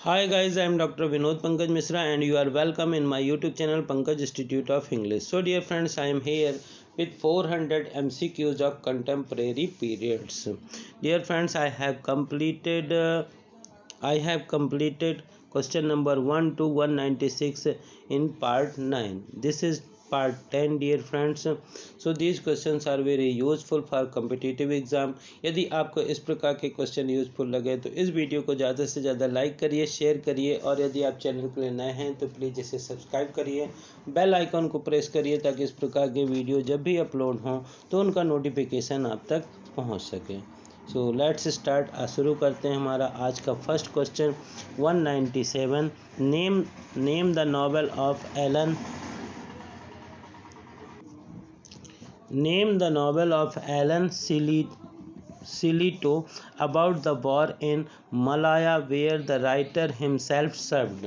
Hi guys, I am Dr. Vinod Pankaj Misra and you are welcome in my YouTube channel Pankaj Institute of English. So dear friends, I am here with 400 MCQs of contemporary periods. Dear friends, I have completed question number 1 to 196 in part 9. This is part 10 dear friends. So these questions are very useful for competitive exam. यदि आपको इस प्रकार के question useful लगे तो इस video को ज़्यादा से ज़्यादा लाइक करिए, शेयर करिए और यदि आप चैनल के लिए नए हैं तो प्लीज़ इसे सब्सक्राइब करिए, बेल आइकन को प्रेस करिए ताकि इस प्रकार के वीडियो जब भी अपलोड हों तो उनका नोटिफिकेशन आप तक पहुंच सके। So let's start. शुरू करते हैं हमारा आज का first question 197। Name the novel of Alan Silito about the war in Malaya where the writer himself served।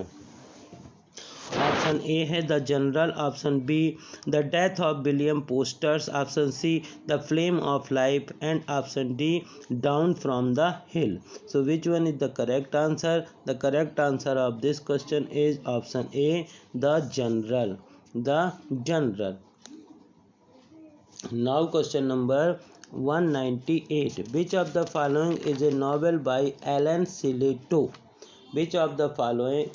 Option A है the general, option B the death of William Posters, option C the flame of life and option D down from the hill. So which one is the correct answer? The correct answer of this question is option A the general. Now question number 198। Which of the following is a novel by Alan Sillitoe? Which of the following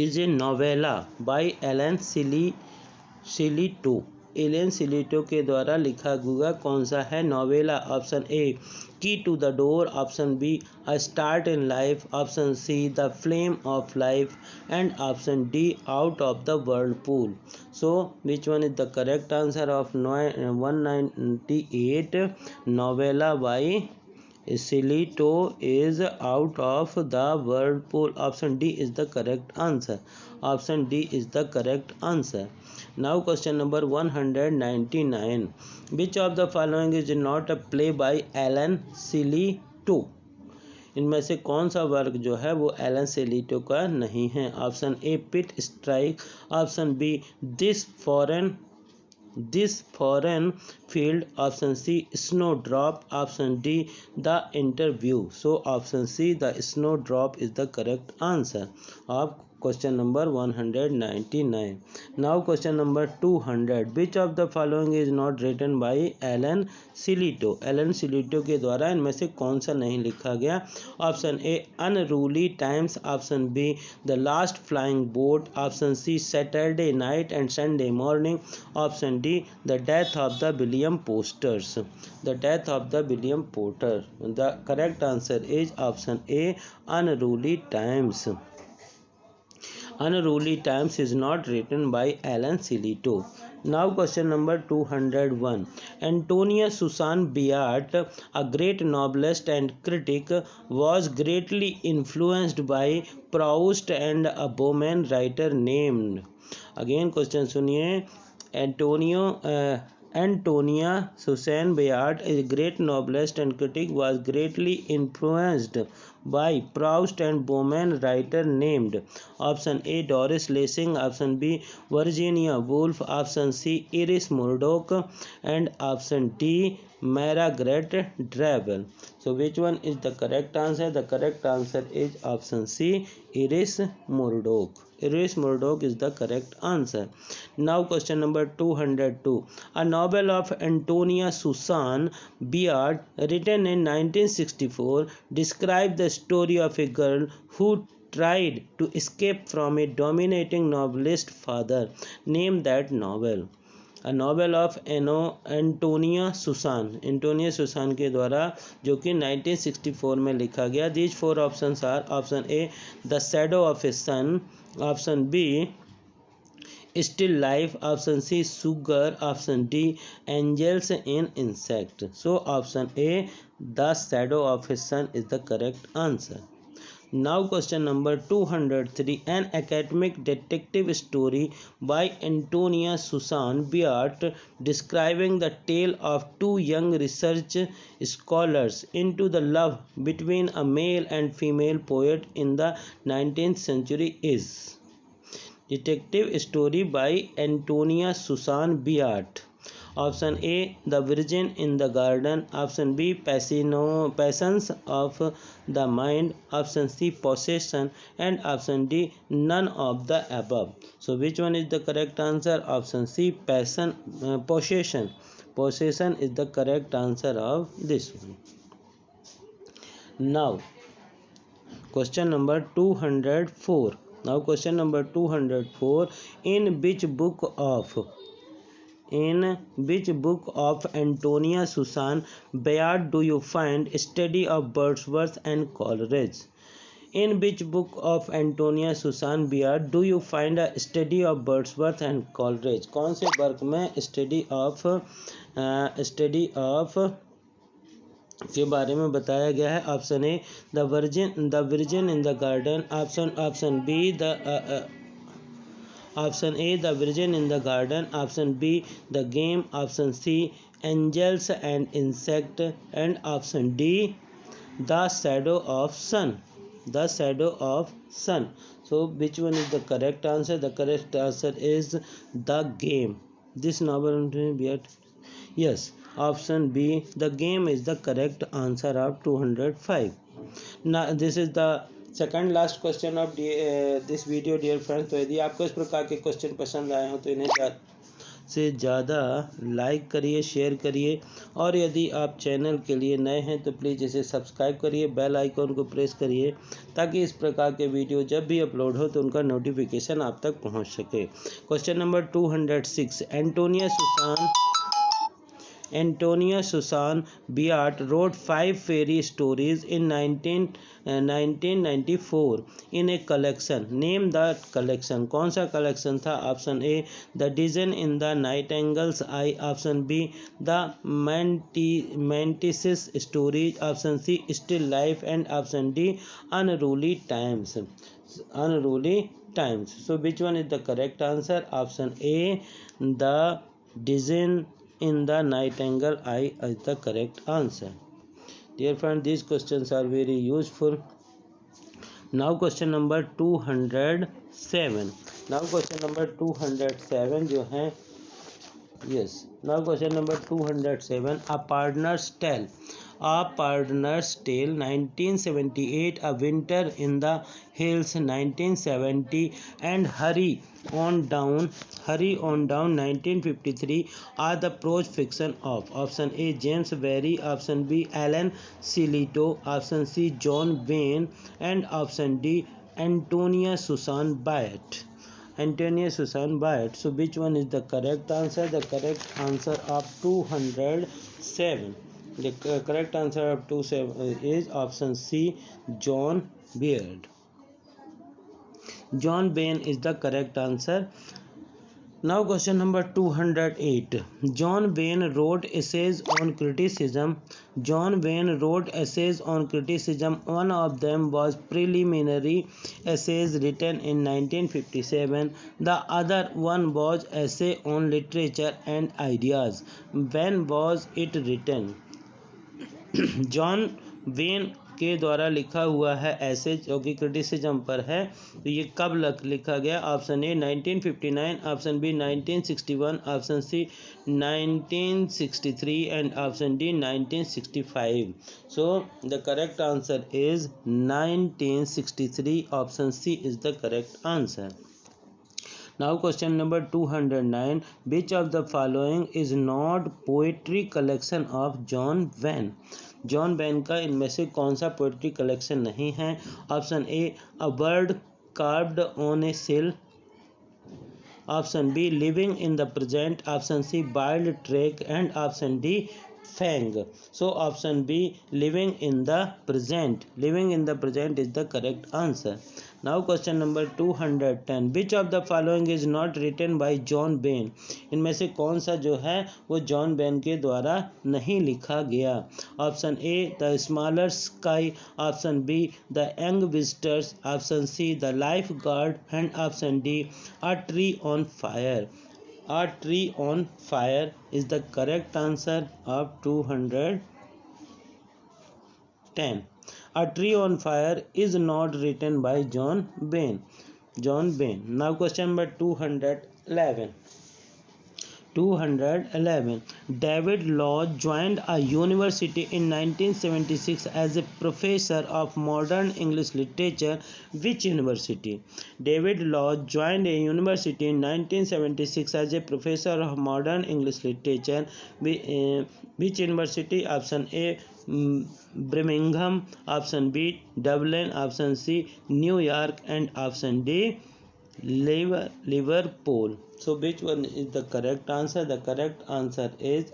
is a novella by Alan Silito? Alan सिलिटो के द्वारा लिखा हुआ कौन सा है novella? Option A key to the door, option B a start in life, option C the flame of life and option D out of the whirlpool. So which one is the correct answer of 198? Novella by Silito is out of the whirlpool. Option D is the correct answer. Option D is the correct answer. Now question number 199. Which of the following is not a play by Alan Silito? इनमें से कौन सा work जो है वो Elon सिलिटो का नहीं है? Option A pit strike, option B this foreign field, option C snow drop, option D the interview. So option C the snow drop is the correct answer of question number 199। Now question number 200। Which of the following is not written by Alan Sillitoe? एलन सिलिटो के द्वारा इनमें से कौन सा नहीं लिखा गया? Option A unruly times, option B the last flying boat, option C Saturday night and Sunday morning, option D the death of the William posters. The death of the William porter. The correct answer is option A unruly times. Unruly Times is not written by Alan Silito. Now question number 201. Antonia Susan Beat, a great novelist and critic, was greatly influenced by Proust and a Bowman writer named. Again question सुनिए। Antonia Susan Beat, a great novelist and critic, was greatly influenced by Proust and Bowman writer named. Option A Doris Lessing, option B Virginia Woolf, option C Iris Murdoch and option D Margaret Drabble. So which one is the correct answer? The correct answer is option C Iris Murdoch. Iris Murdoch is the correct answer. Now question number 202. A novel of Antonia Susan Beat written in 1964 describes the story of a girl who tried to escape from a dominating novelist father. Name that novel. A novel of Antonia Susan के द्वारा जो कि 1964 में लिखा गया। These four options are option A the shadow of a sun, option B still life, option C sugar, option D angels in insect. So option A the shadow of a sun is the correct answer. Now question number 203. An academic detective story by Antonia Susan Beat describing the tale of two young research scholars into the love between a male and female poet in the 19th century is. Detective story by Antonia Susan Beat. Option A, the Virgin in the Garden. Option B, Passions of the Mind. Option C, Possession. And option D, none of the above. So which one is the correct answer? Option C, Possession. Possession is the correct answer of this one. Now question number 204. Now question number 204. In which book of Antonia Susan Bayard do you find study of Wordsworth and Coleridge? In which book of Antonia Susan Bayard do you find a study of Wordsworth and Coleridge? कौन से work में study of के बारे में बताया गया है? Option A, the virgin in the garden. Option B, option A, the virgin in the garden. Option B, the game. Option C, angels and insect. And option D, the shadow of sun. The shadow of sun. So which one is the correct answer? The correct answer is the game. This novel, yes, option B, the game is the correct answer of 205. Now this is the second last question of this video, dear friends. तो यदि आपको इस प्रकार के question पसंद आए हो तो इन्हें से ज़्यादा लाइक करिए, शेयर करिए, और यदि आप चैनल के लिए नए हैं तो प्लीज़ इसे सब्सक्राइब करिए, बेल आइकॉन को प्रेस करिए, ताकि इस प्रकार के वीडियो जब भी अपलोड हो तो उनका नोटिफिकेशन आप तक पहुंच सके. Question number 206. Antonia Susan Bayard wrote 5 fairy stories in 1994 in a collection. Name that collection. कौन सा collection था? Option A, the djinn in the nightingale's eye. Option B, the mantis stories. Option C, still life. And option D, unruly times. So which one is the correct answer? Option A, the disease in the nightingale eye is the correct answer. Dear friend, these questions are very useful. Now question number 207. Now question number 207 जो है, yes, now question number 207. A Partner's Tale. 1978, A Winter in the Hills 1970, and Hurry on Down 1953 are the prose fiction of. Option A, James Barrie. Option B, Alan Sillito. Option C, John Wayne. And option D, Antonia Susan Bayard. So which one is the correct answer? The correct answer of 207. The correct answer of 207 is option C, John Beard. John Wayne is the correct answer. Now question number 208. John Wayne wrote essays on criticism. One of them was Preliminary Essays, written in 1957. The other one was Essay on Literature and Ideas. When was it written? John when के द्वारा लिखा हुआ है ऐसे जो कि criticism पर है, तो ये कब लिखा गया? Option A 1959, option B 1961, option C 1963 and option D 1965. So the correct answer is 1963. Option C is the correct answer. Now question number 209. Which of the following is not poetry collection of John Wayne? John Wain का इनमें से कौन सा poetry collection नहीं है? Option A, a bird carved on a sill. Option B, living in the present. Option C, wild track. And option D, Feng. So option B, living in the present. Living in the present is the correct answer. Now question number 210. Which of the following is not written by John Wain? इनमें से कौन सा जो है वो John Ben के द्वारा नहीं लिखा गया? Option A, the smaller sky. Option B, the young visitors. Option C, the life guard. And option D, a tree on fire. A Tree on Fire is the correct answer of 210. A Tree on Fire is not written by John Wayne. Now question number 211. 211. David Law joined a university in 1976 as a professor of modern English literature. Which university? David Law joined a university in 1976 as a professor of modern English literature. Which university? Option A, Birmingham, option B, Dublin, option C, New York, and option D, Liverpool. So which one is the correct answer? The correct answer is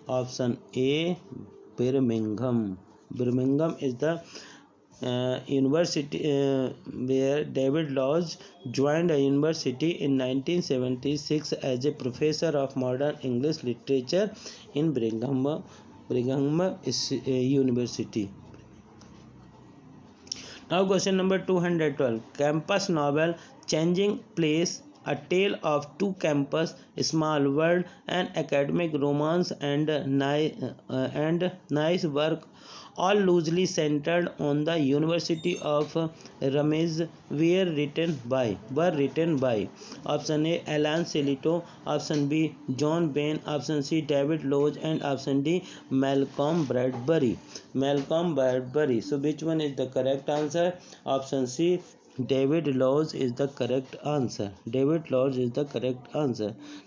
option A, Birmingham. Birmingham is the university where David Lodge joined a university in 1976 as a professor of modern English literature in Birmingham University. Now question number 212. Campus novel Changing Place, A Tale of Two Campus, Small World, an academic romance, and nice work, all loosely centered on the University of Ramez, were written by option A, Alan Silito, option B, John Bain, option C, David Lodge, and option D, Malcolm Bradbury. So which one is the correct answer? Option C, David Lodge is the correct answer.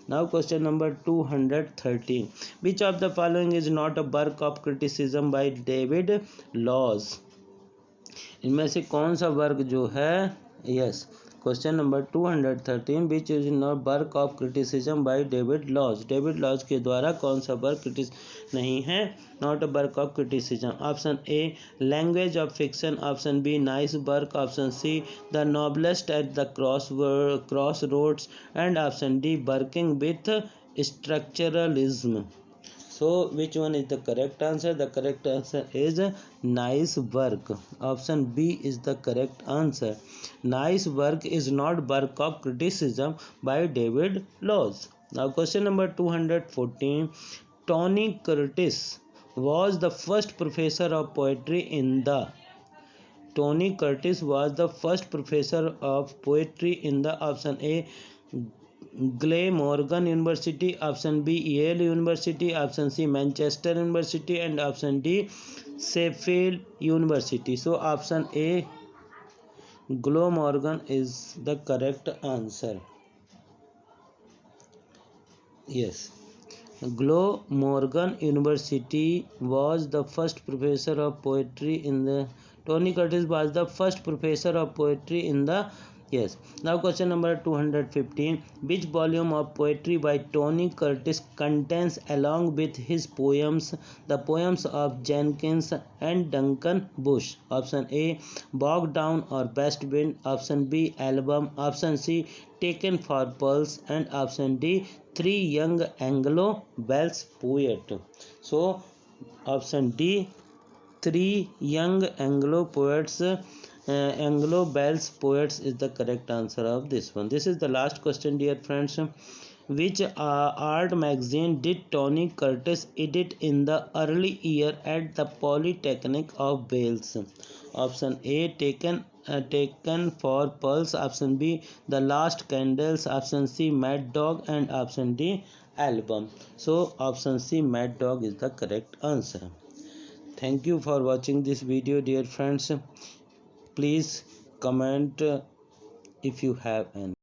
Now question number 213. Which of the following is not a work of criticism by David Lodge? इनमें से कौन सा work जो है? Yes, question number 213. Which is not work of criticism by David Lodge? डेविड लॉज के द्वारा कौन सा वर्क नहीं है, not a work of criticism? Option A, language of fiction, option B, nice work, option C, the novelist at the crossroads, and option D, working with structuralism. So which one is the correct answer? The correct answer is nice work. Option B is the correct answer. Nice work is not work of criticism by David Lodge. Now question number 214. Tony Curtis was the first professor of poetry in the option A, Glamorgan University, option B, Yale University, option C, Manchester University, and option D, Sheffield University. So option A, Glamorgan is the correct answer. Yes, Glamorgan University was the first professor of poetry in the Tony Curtis was the first professor of poetry in the. Yes. Now question number 215. Which volume of poetry by Tony Curtis contains, along with his poems, the poems of Jenkins and Duncan Bush? Option A, Bog Down or West Wind, option B, Album, option C, Taken for Pulse, and option D, Three Young Anglo-Welsh Poets. So option D, Three Young Anglo-Welsh Poets is the correct answer of this one. This is the last question, dear friends. Which art magazine did Tony Curtis edit in the early year at the Polytechnic of Wales? Option A, Taken for Pulse, option B, The Last Candles, option C, Mad Dog, and option D, Album. So option C, Mad Dog is the correct answer. Thank you for watching this video, dear friends. Please comment if you have any.